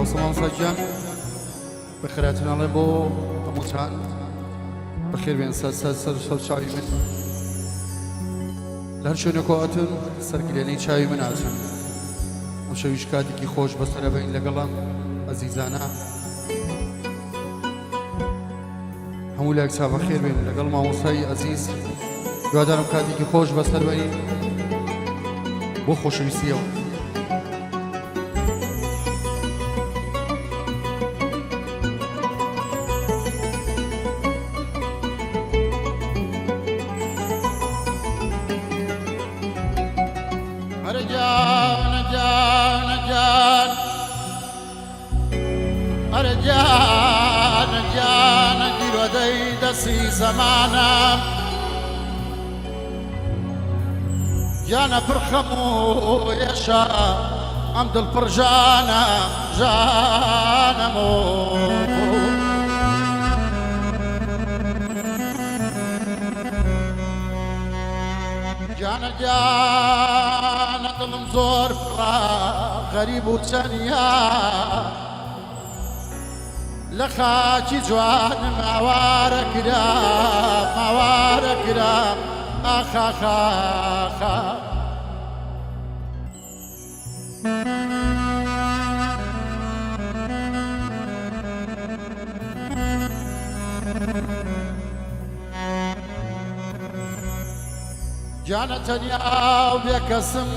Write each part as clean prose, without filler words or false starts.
ماوسڵام سەجان بەخێراتناڵێ بۆ هەمووتان بەخێر بێن سەر چاوی من لە هەر شوێنێکۆ ئەتن سەرگلێنەی چاوی من ئاچن ئەم شەویش کاتێکی خۆش بەسەرە بین لەگەڵم ئەزیزانە هەموو لایەک چا بەخێر بێن لەگەڵ مامۆستای ئەزیز دوادارم کاتێکی خۆش بەسەر بین بۆ خۆشەویستیەوە جان گیرۆدەی دەستی زەمانە گیانە پڕخەم و ێشە ئەم دڵپڕ ژانە ژانەم و گیانە گیانە دڵم زۆر پڕە غەریب و چەنیا لە خاکی جوانم ئاوارە کرام ئاخاخاخا گیانە تەنیا و بێکەسم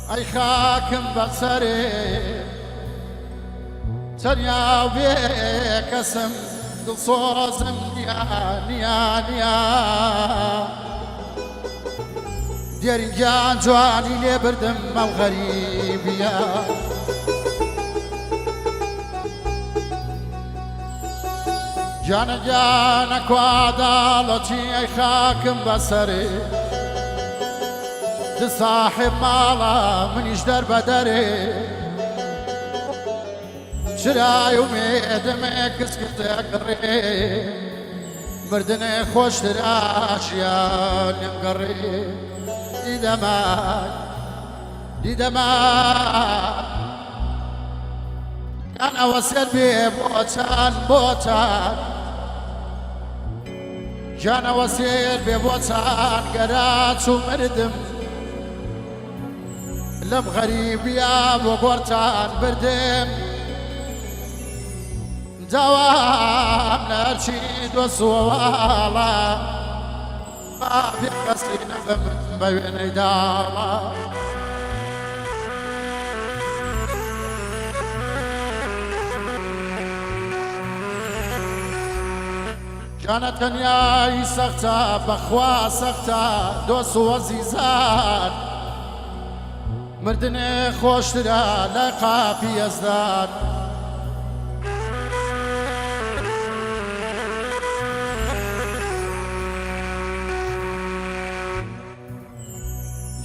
ئەی خاکم بەسەرێ تەنیا و بێکەسم دڵسۆزم نیا دیێرینگیان جوانی لێ بردم ئەو غەریبیە گیانە گیانە کواداڵەتی ئەی خاکم بەسەرێ د ساحب ماڵە منیش دەربەدەرێ شرای و مێدەمێ کەس کردەگەڕێ مردنێ خۆشتراشیان نێمگەڕێ دیدەما کان ئەوە سێر بێ بۆتان گیان ئەوە سێر بێ بۆتان گەراچ و مردم لەم غەریبیە بۆ گۆڕتان بردم داوام نەرچی دۆسوەواڵە بابێ کەسی نەبم بە وێنەی داڵە گیانە تەنیایی سەختە بەخوا سەختە دۆس و وەزیزان مردنێ خۆشترە لە قاپی ئەزدان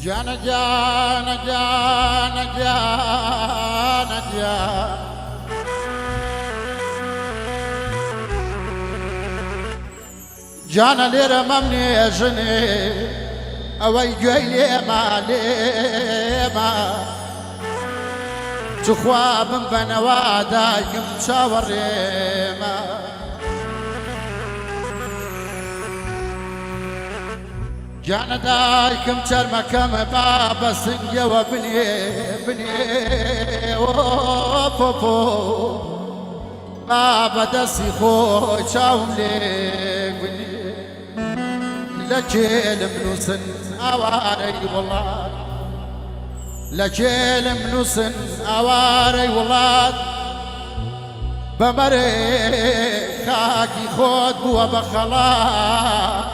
گیانە گیانە لێرە مەمنێژنێ ئەوەی گوێی لێمە چخوا بم بەنەوا دایکم چاوەڕێمە گیانە دایکم چەرمەکەمە با بە سنگەوە بنێ با بەدەستی خۆی چاوم لێ بنێ لە کێلم نووسن ئاوارەی وڵات لە کێلم نووسن ئاوارەی وڵات بەمەرێ خاکی خۆت بووە بە خەڵات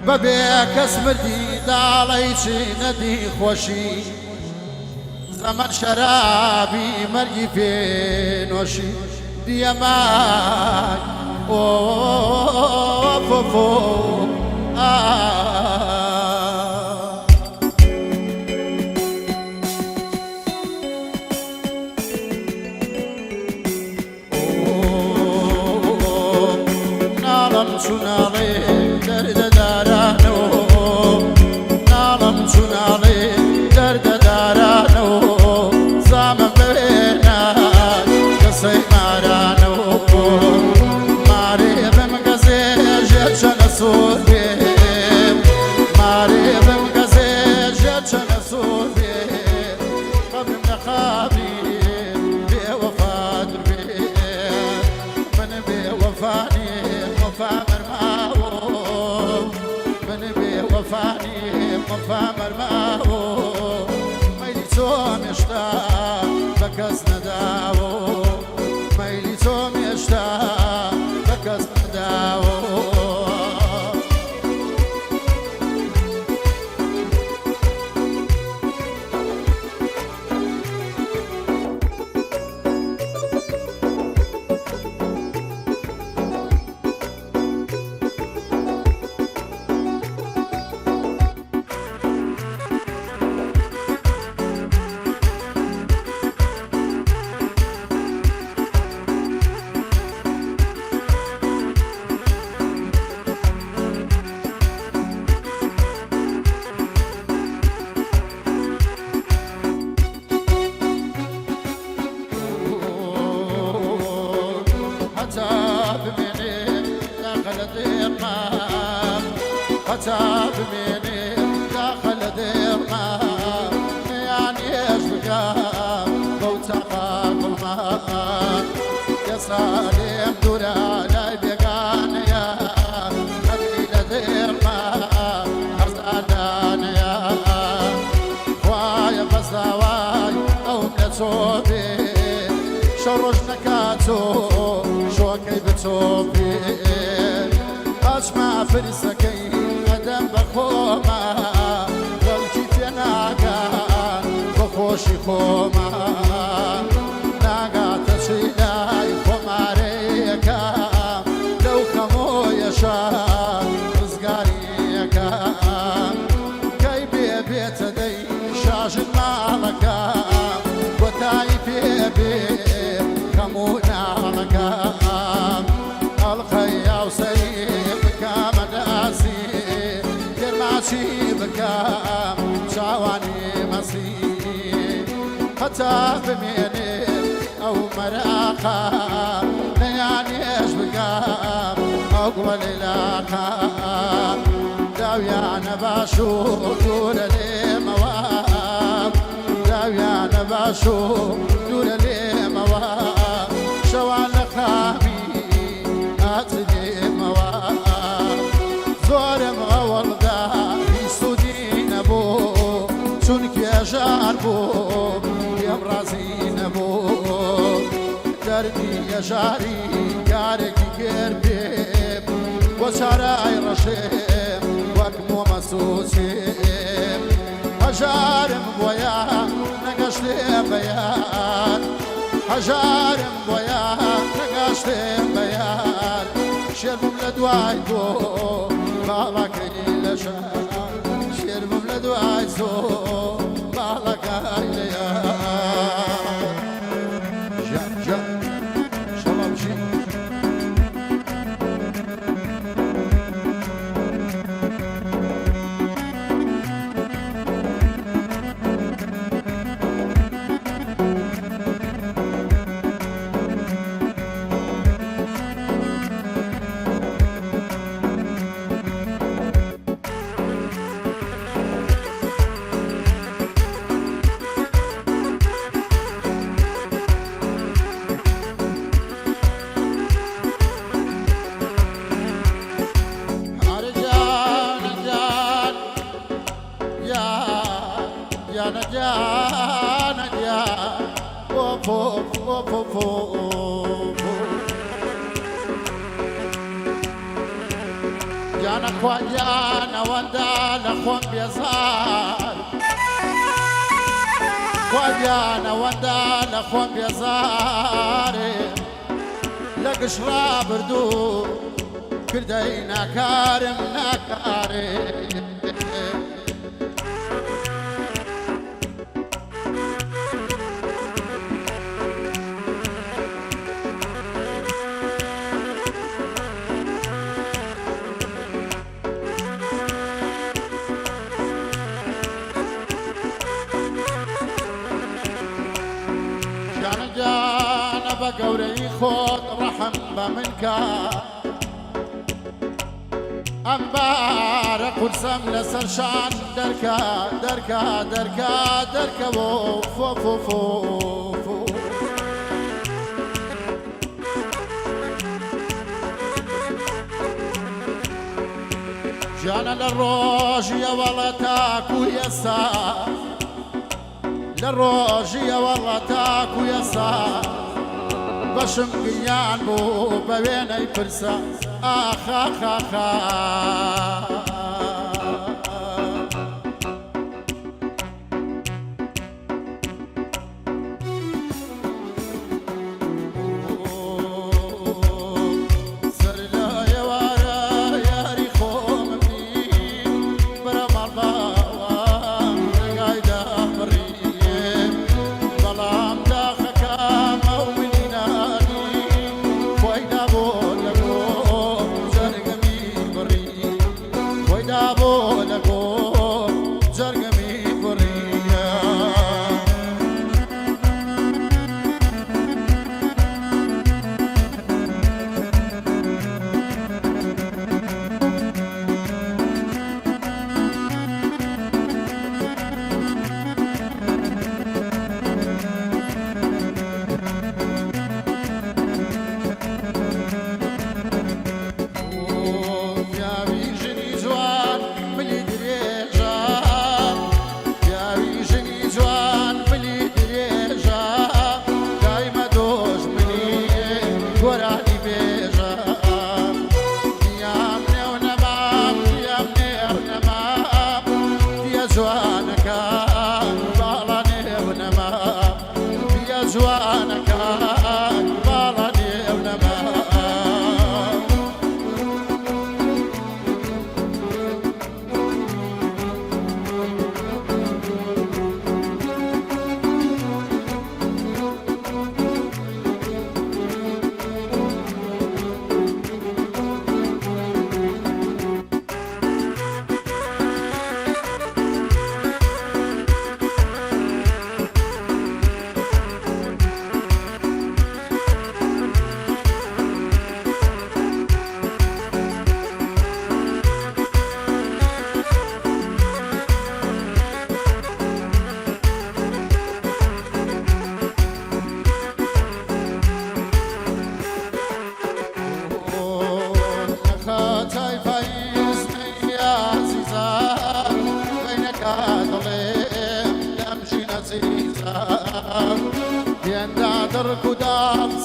بەبێ کەس مردی داڵی چی نەدی خۆشی زەمەن شەرابی مەرگی پێنۆشی دیەمای ناڵم چوناڵێ دەردەدارانەوە ناڵم چوناڵێ دەردەدارانەوە زامە بەکەس نەداوە مەیلی تۆم هێشتا بەکەس نەداوە حتى بميني داخل ديرنا يعني ايش بقى بوتقى بالماء يا صالح دولا لا بيقان يا خلي لديرنا أرزادان يا خوايا بصواي أو نتوبي شروش نكاتو شوكي بتوبي أسمع فرسكي قدم بخوما غلجي تناقان بخوشي خوما ناقا تسيلاي خماريكا لو خمو يشا رزقاريكا كي بيت دي شاش مالكا وتاي بي خمو نالكا الخيا وسيب كام داسي كرماشي بكام شاواني مسي حتى بميني او مراقا نياني ايش بكام اقوى للاقا داويا نباشو دول لي مواب داويا نباشو دول لي مواب شوان لخامي أتدي مواب زورم غولدا بيسودي نبو شونك يا جاربو يا برازي نبو دردي يا جاري كارك كربيب وشاراي رشيم وكمو مسوسيم هجارم بويا نقشتي بيان هجارم بويا نقشتي بيان شربم لدواي بو بالك لشان شربم لدواي سو بالك يا جا جا شباب شي جانا خواجانا واندانا خوان بيزار خواجانا واندانا خوان بيزار لك شراب بردو كردينا كارم ناكاري جانا بقوري خود رحم بمنكا أمبار قرصم لسرشان دركا دركا دركا دركا فو فو فو فو جانا للروج يا والله تاكو يسا للروجية والله تاكو يسار بشم قيان بو بويني فرسا آخ آخ آخ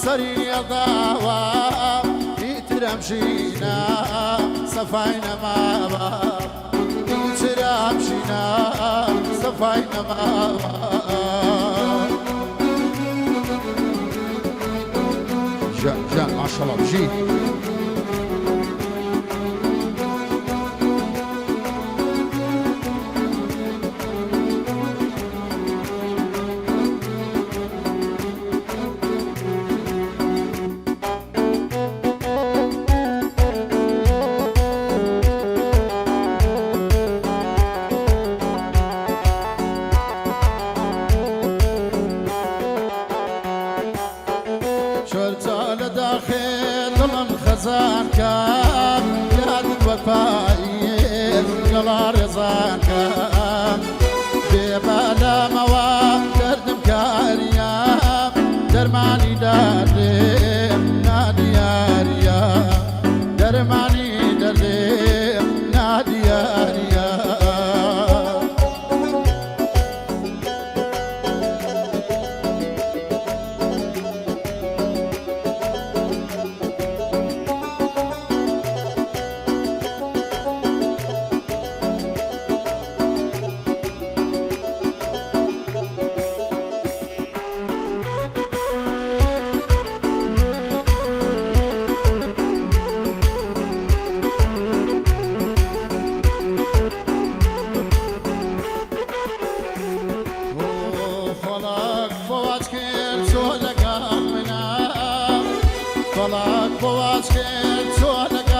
سريع ضاوى يترمشينا صفاينا مابا يترمشينا صفاينا مابا جان ما شاء الله بجي خزان كام يا الوفاير يلا رزان كام ببالا موام دردم كاريام درماني دردم نادي ياريا درماني دردم نادي ياريا طلعت بواز كل سؤالك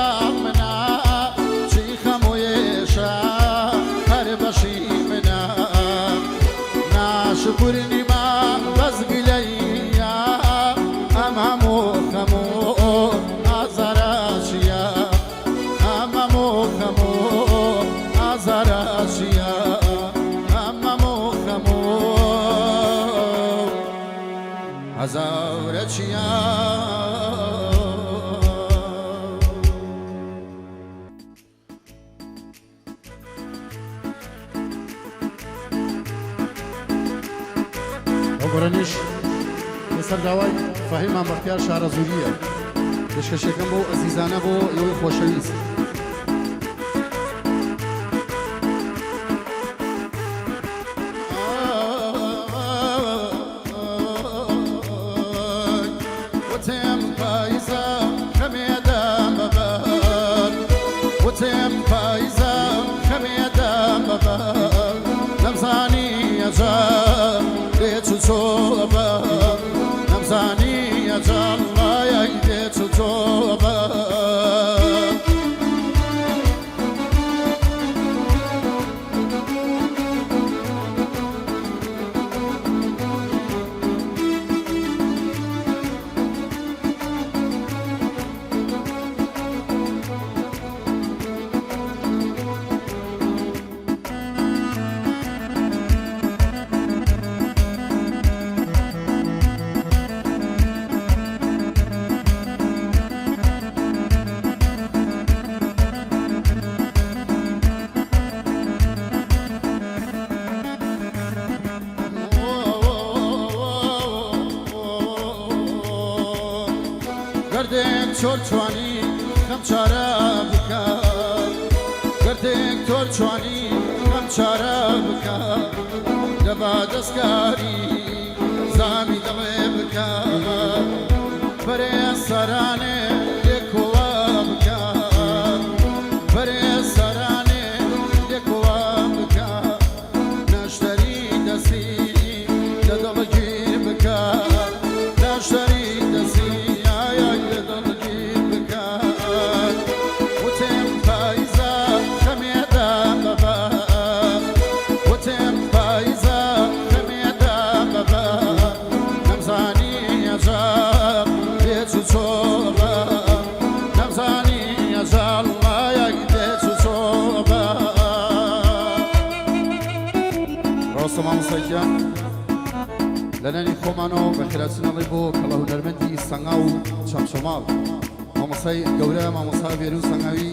منا شيخ مويشا هربشي منا ناشكرني ما رزق ليا أمامو خمو أزراشيا أمامو خمو أزراشيا أمامو خمو أزراشيا ئەمەش لەسەر داوای فەهیمان بەختیار شارە زوریە پێشکەشەکەم بۆ ئەزیزانە بۆ ئێوەی خۆشەویست گردێک چۆر چوانی خەم چارە بکە گردێک تۆر چوانی خەم چارە بکە دەبا دەستکاری زامی دڵێ بکە بەرێز سەرانێ لێکۆڵە بکە بەرێز سەرانێ لێکۆڵە بکە نەشتەری دەستی لە دڵگیر بکە نەشتەری دەستی مامۆستایان لەنانی خۆمانەوە بە خراچنەڵی بۆ کەڵە هونەرمەندی سەنگا و چەمچۆماڵ مامۆستای گەورە مامۆستا بێرو سەنگاوی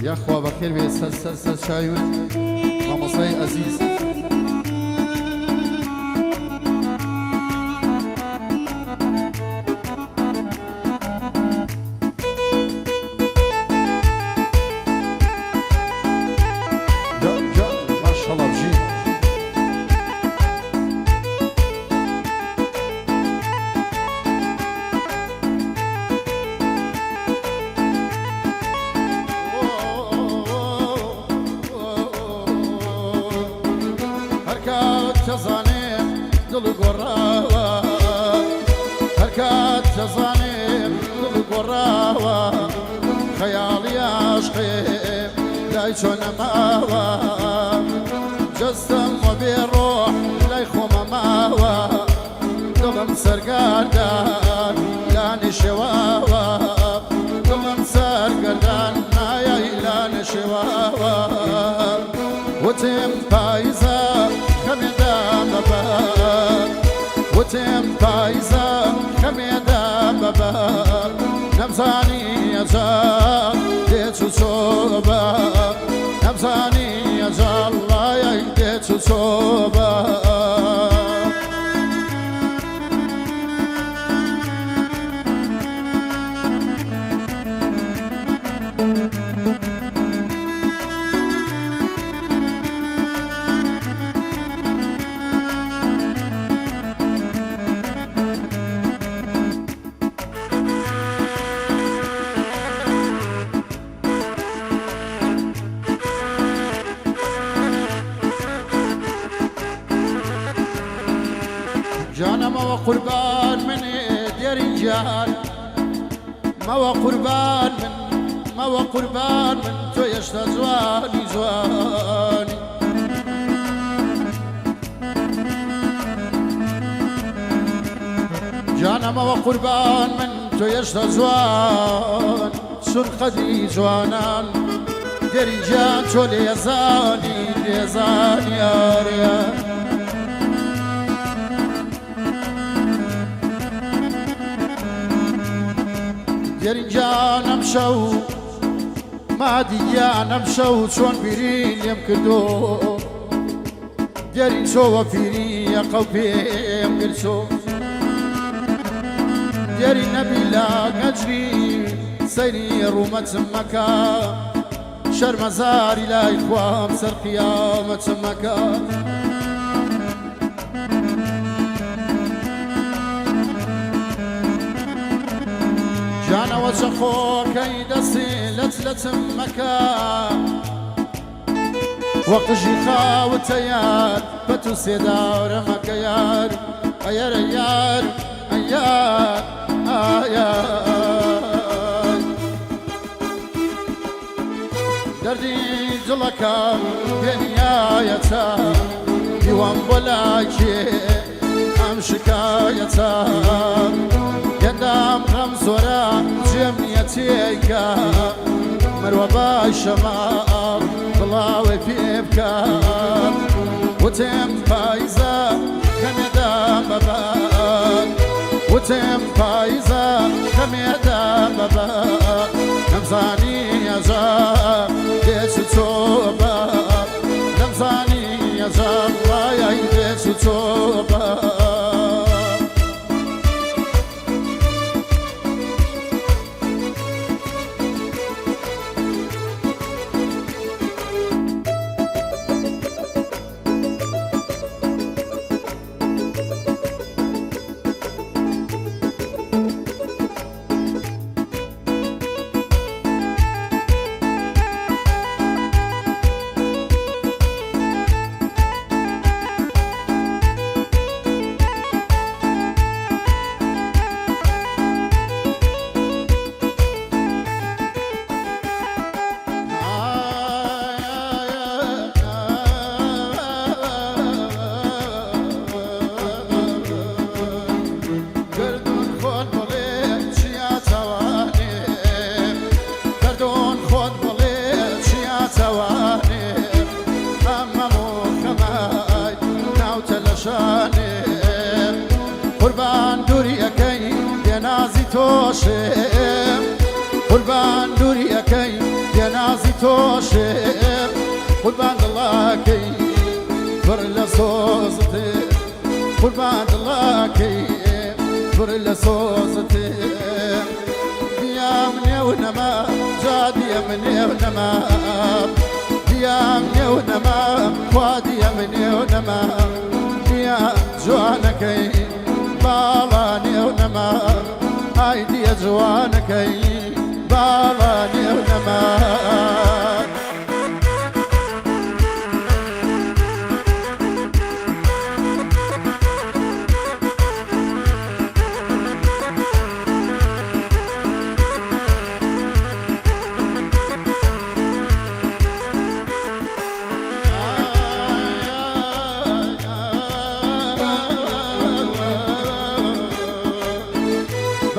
یاخوا بەخێر بێ سەر چاوی من مامۆستای ئەزیز خەیاڵی عاشقێ لای چۆنە ماوە جەستم وە بێڕۆح لای خۆمە ماوە دڵم سەرگاردان لانی شێواوە دڵم سەرگەردان نایای لانە شێواوە وتم پاییزە خەمێدا مەبە وتم پاییزە خەمێدا مەبە نەمزانی ئەجاڵ دێچ و چۆبە نەمزانی ئەجاڵ لایەک دێچ و چۆبە جانم و قربان من دیرینجان ما قربان من تو یشتا جوانی جوانی جانم و قربان من تو یشتا جوان سرخدی جوانان دیرینجان تو لیزانی آریان دیرینجانم شەو مادیانم شەو چۆن بیرین لێم کردو دیارین چۆوە پیری قەو پێم گرچۆ دیاری نەبی لا گەجری سەیری ڕوومەتم مەکە شەرمەزاری لای خوام سەر قیامەتم مەکە جانەوە چەخۆکەی دەستی لەچلەچم مەکە وەقژی خاوتە یار بە تو سێداورە مەکە یار ئەیەرە یار ئەیار ئایار دەردی جڵەکەم پێنیایەتە دیوان بۆ لاکێ ئەم شکایەتە گەندام غەم زۆرە جێم نییە تێیکە مەروە باشەما بڵاوێ پێ بکە وتێم پایزە کەمێدام بەبات وتێم پایزە کەمێدام بەبات نەمزانی ئەجا دێچ و تۆ بە نەمزانی ئەجا وایای دێچ و تۆ بە قوربان دووری ئەەکەی دێنازی تۆشێم قوربان دووری ئەەکەی دێنازی تۆشێم قوربان دڵاکەی پڕ لە سۆزتێ قوربان دڵاکەی پڕ لە سۆزتێ دیام نێو نەما جا دیە من نێو نەما دیام نێو نەما خوا دیە من نێو نەما جوانەکەی باڵا نێو نەما ئای دیە جوانەکەی باڵا نێو نەما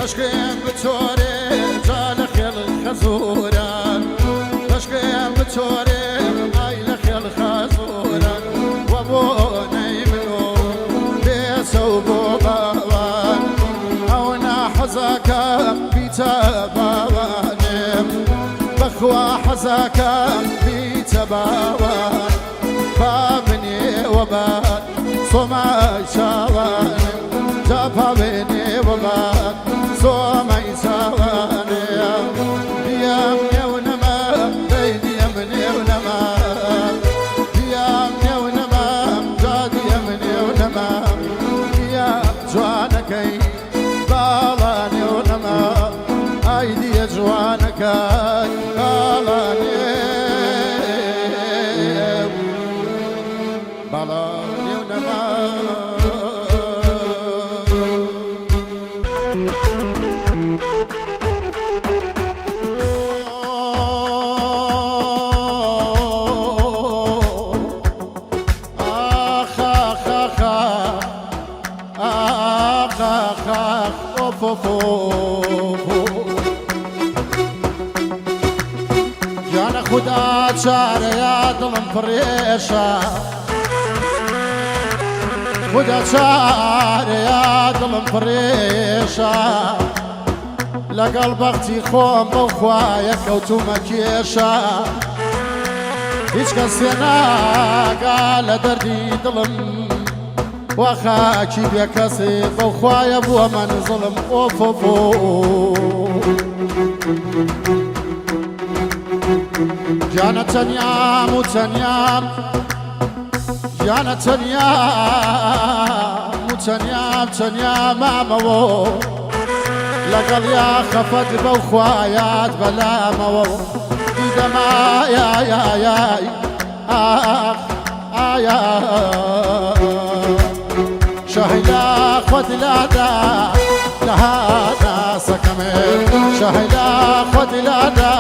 بەشکێم بچۆرێ جا لە خێڵ خەزۆران بەشکێم بچۆرێ ئای لە خێڵ خەزۆران وە بۆ نەی منۆ بێسە و بۆ باوان ئەو ناحەزاکەم بیتە باوانێم بەخوا حەزاکەم بیتە باوان با بنێوە بات سۆمای چاوانم جا پا بنێوە بات سۆمای چاوانێم دیام نێو نەما دەی دیەم نێو نەما دیام نێو نەما جا دیەم نێو نەما دیام جوانەکەی باڵا نێو نەما ئای دیە جوانەکەی باڵا نێو باڵا نێو نەما جانە خوددا چارەیە دڵم پڕێشە خوددا چارەیە دڵم پڕێشە لەگەڵ بەختی خۆم بەو خوایە کەوتومە کێشە هیچ کەس پێ ناگا لە دەردی دڵم وا خاکی بێ کەسێ بەو خوایە بووە مەنزڵم ئۆفۆفۆ گیانە تەنیام و تەنیام گیانە تەنیام و تەنیام تەنیام مامەوە لەگەڵ یا خەفەت بەو خوایات بەلامەوە دیدەما یای شهلا خود لادا لها ناسكمه شهلا خود لادا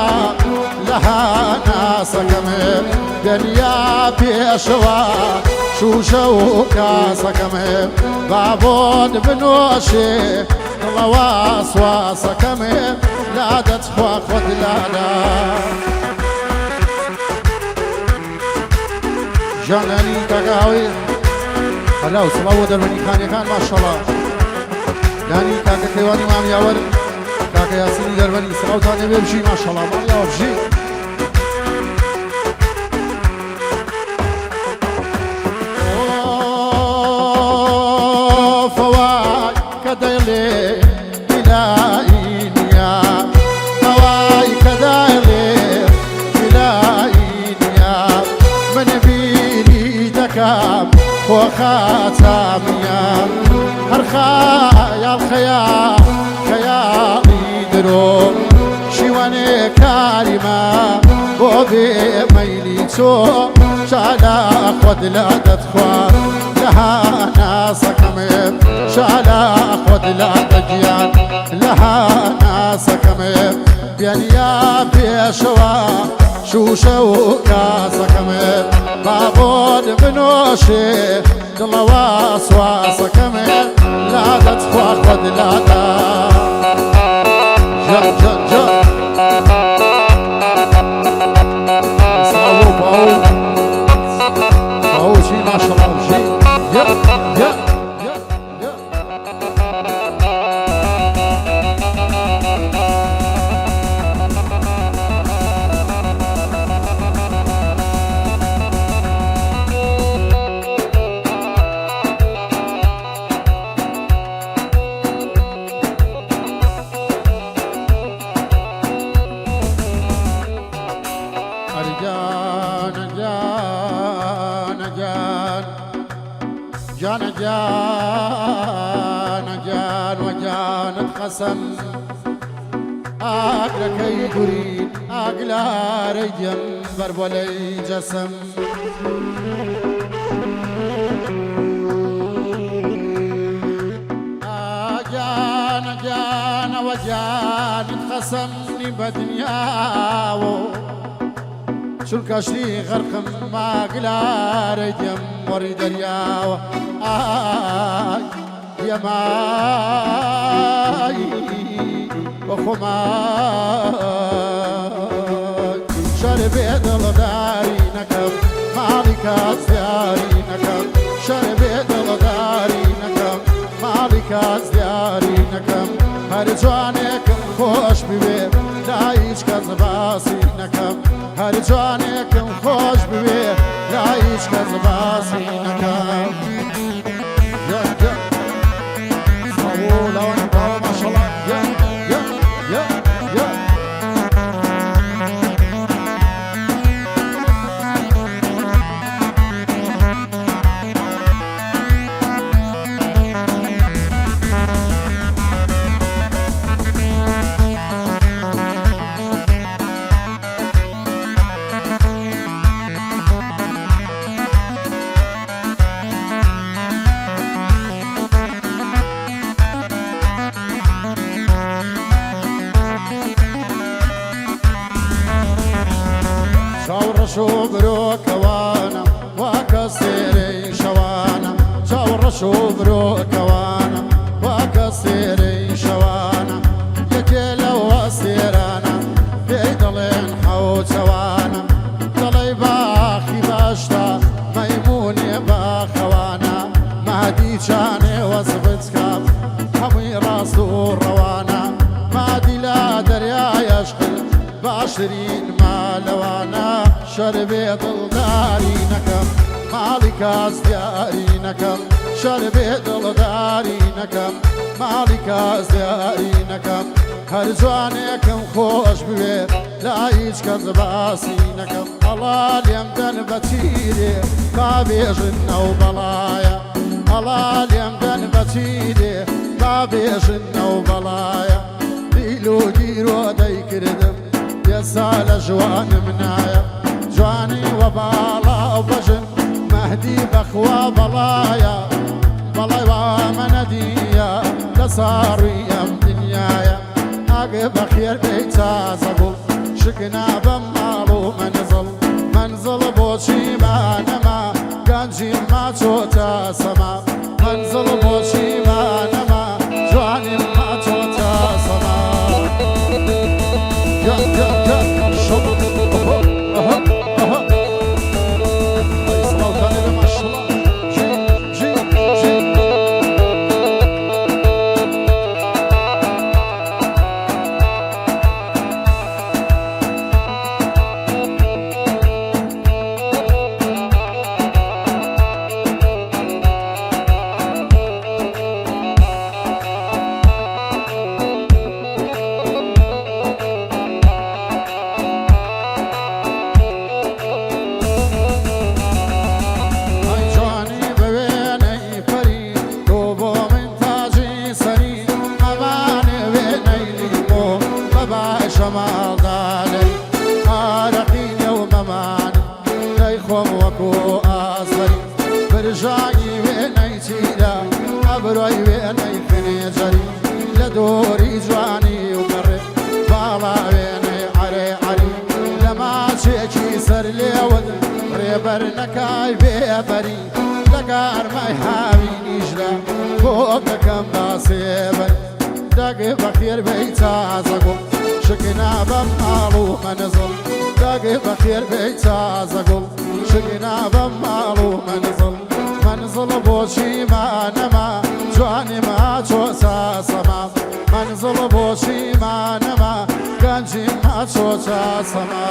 لها ناسكمه دنيا بيشوا شوشو كاسكمه بابود بنوشي لواس واسكمه لا تخوا خود لادا جاناني تقاوي هلا وسلام دربني خاني خان ما شاء الله يعني كاكا كيواني مام ياور كاكا ياسيني دربني سلام ثاني بيمشي ما شاء الله مام ياور جي فواي كدايلي إلهينيا فواي كدايلي إلهينيا من بيني دكام وخاتميا هرخايا الخيال خيالي درو شواني كارما وبي ميلي تو شالا خود لا تدخوا لها ناسكمي شالا خود لا تجيان لها ناسكمي بيانيا بيشوا شوشو كاسكمي بابود بنوشي دلواس واسكمي لا تدخوا خود لا تا جا جا جا صاوب أو شي ما شاء الله شي يا يا جان جان جان وجان القسم أقلكي قرين أقلا ريم بربولي جسم جان جان وجان القسم بدنياو شو الكاشلي غرقم ما قلا ريديم وري درياو يا ماي وخماي شربي دلداري نكم مالك زياري نكم شربي دلداري نكم مالك زياري نكم هر جوانكم خوش ببي لا هیچ کس باسی نکم هر جوانکم خوش ببی لا هیچ کس باسی نکم یا یا سوولا و نباو ماشالله یا یا یا یا شو بروك وانا وكسيري شوانا شو بروك وانا وكسيري شوانا يكيلا وسيرانا بيدلين حوت شوانا دلي باخي باشتا ميموني باخوانا مهدي جاني وصفتك همي راسو روانا مهدي لا دريا يشغل باشرين مالوانا شربي دلداري نكم مالك ازدياري نكم شربي دلداري نكم مالك ازدياري نكم هر جوانكم خوش بوێ لا هیچ کەس باسی نەکەم ئەڵا لێم دەن بەچیرێ کابێژن ئەو بەڵایە ئەڵا لێم دەن بەچیرێ کابێژن ئەو بەڵایە بیل و گیرۆ دەیکردم ئێستا لە ژوانم نایە جوانی وە باڵاو بەژن مەهدی بەخوا بەڵایە بەڵای وامە نەدیە لە ساڕووی ئەم دنیایە ئاگە بەخێر بێی تازە بوو شکنا بەم ماڵ و منزڵ بۆچی مانەما گەنجی ماچۆتە سەما منزڵ بۆچی مانەما جوانی ماچۆتە سەما نەکای بێبەری لەگارمای هاوی نیژدا بۆ دەکەم باسێبەر دەگێ بەخێر بەی تازە گوڵ شکنا بەم ماڵ و مەنزڵ دەگێ بەخێر بەی تازە گوڵ شکنا بەم ماڵ و منزڵ بۆچی مانەما جوانی ماچۆتە سەما منزڵ بۆچی مانەما گەنجی ماچۆتە سەما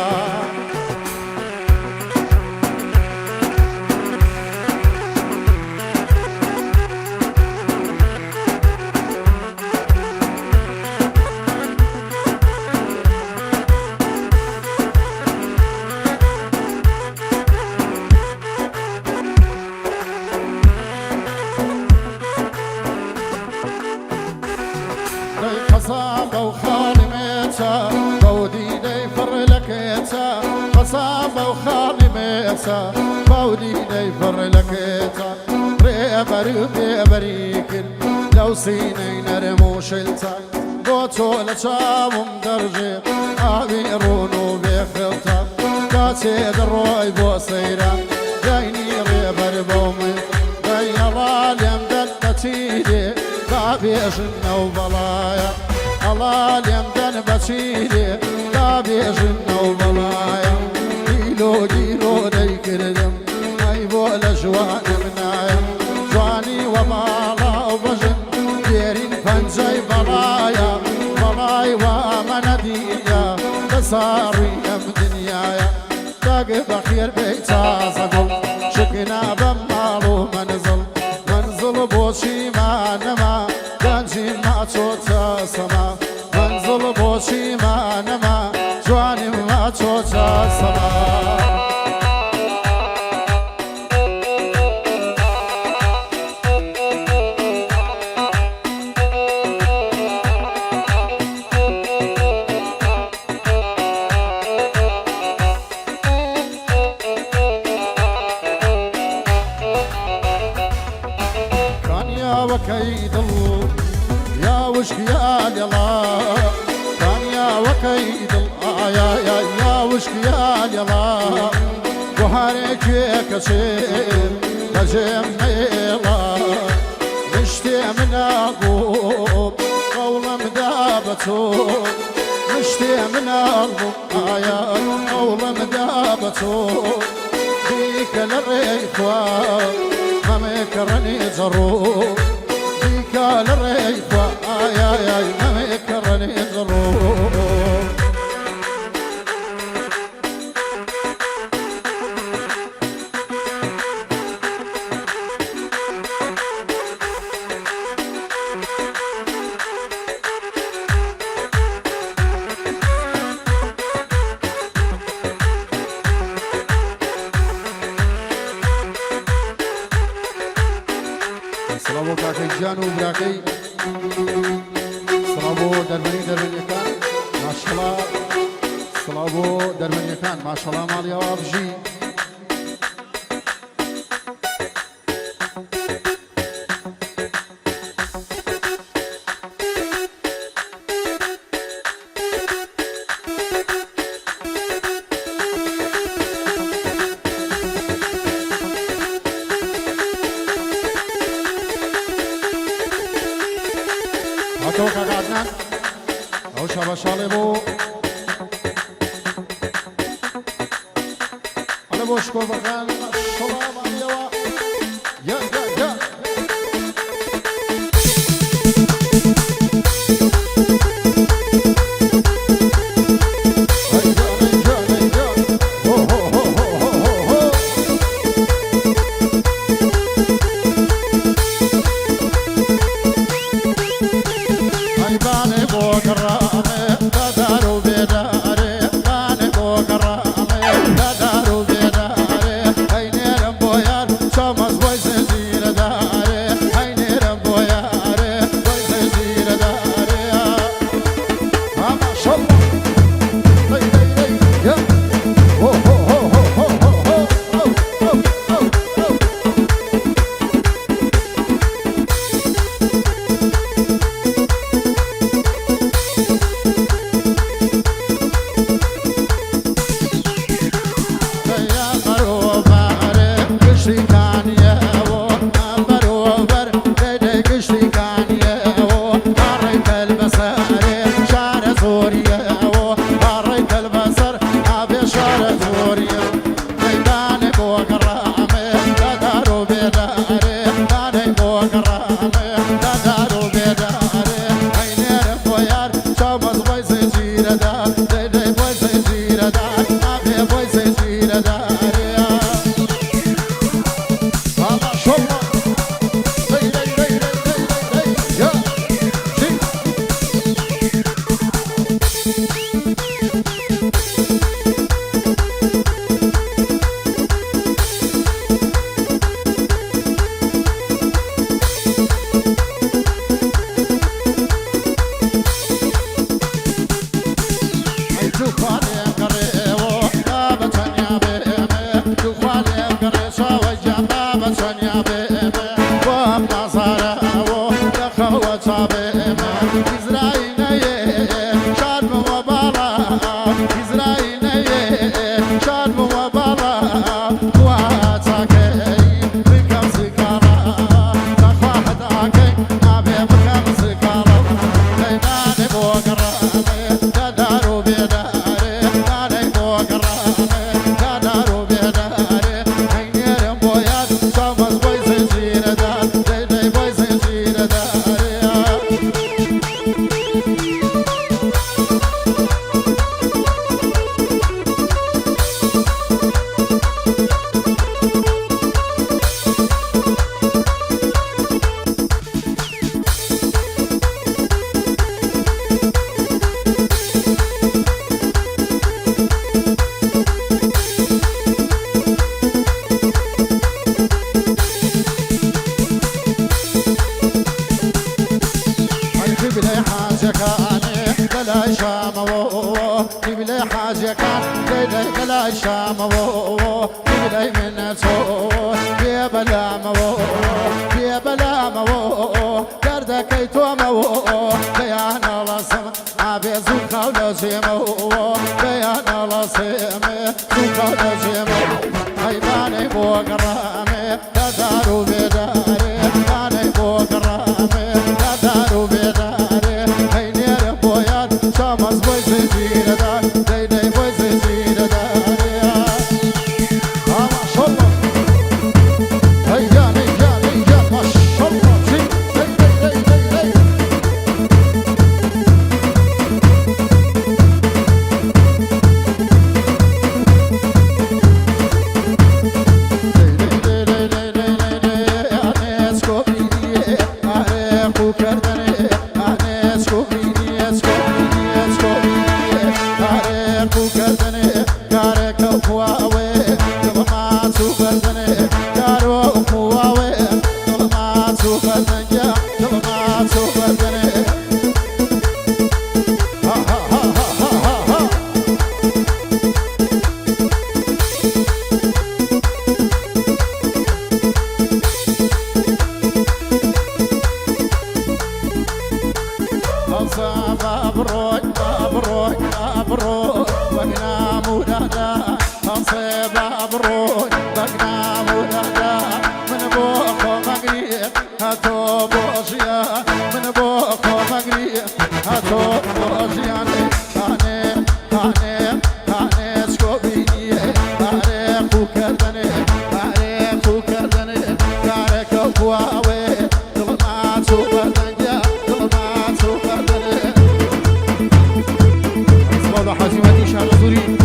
قصابة وخالميتها بودي دي فر لكيتها قصابة وخالميتها بودي دي فر لكيتها ريبريكن لو سيني نرموشلتا بوتو لشاوم درجي عبيرونو بيخلتا كاتي دروي بوصيرا دايني ريبر بومي داي ظالم دلتيدي بابيجن وبلايا الله ليمدن بشيري بابيجن وبلايا ديلو ديلو ديكردم اي بولا جوان منايا جواني وبالا وبجن ديرين فنجي بلايا بلاي ومنديا بصاري ام دنيايا باقي بخير بيتا زقل شكنا بمالو منزل بوشي مانما گەنجی ماچۆتە سەما منزڵ بۆچی مانەما جوانی ماچۆتە سەما وكيد يا وشك يا للا كان يا وكيد يا وشك يا للا وهارك كسير بجم ميلا مشتي من أقوب قولا مدابتو مشتي من أقوب قولا مدابتو بيك للريخوة ما مكرني زروب بيك للريخوة ما مكرني زروب سلامو کاکی جان و براکی سلامو دربنی کان ماشالله سلامو دربنی کان ماشالله مالی آبجی هاتو کاک عدنان او شاباشاله بو على بوشكو بغان ماشالله مالی آوا یا آنش کوبینی اش کوبینی اش کوبینی کار کو کردنه کار کوواوه دلما تو کردنه کارو کوواوه دلما تو کردنه دلما تو کردنه مبروك مبروك مبروك بقنا مولانا انصب مبروك بقنا مولانا من بوك مقريب هاتو بوشيا من بوك مقريب هاتو بوشيا هاني هاني هاني سكوبيني هاري كوكردني هاري كوكردني كارك كواوي دلما توكردني دلما توكردني حزيمة شعر الزوري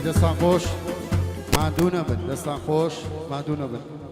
دستان خوش مادونه بن دستان خوش مادونه بن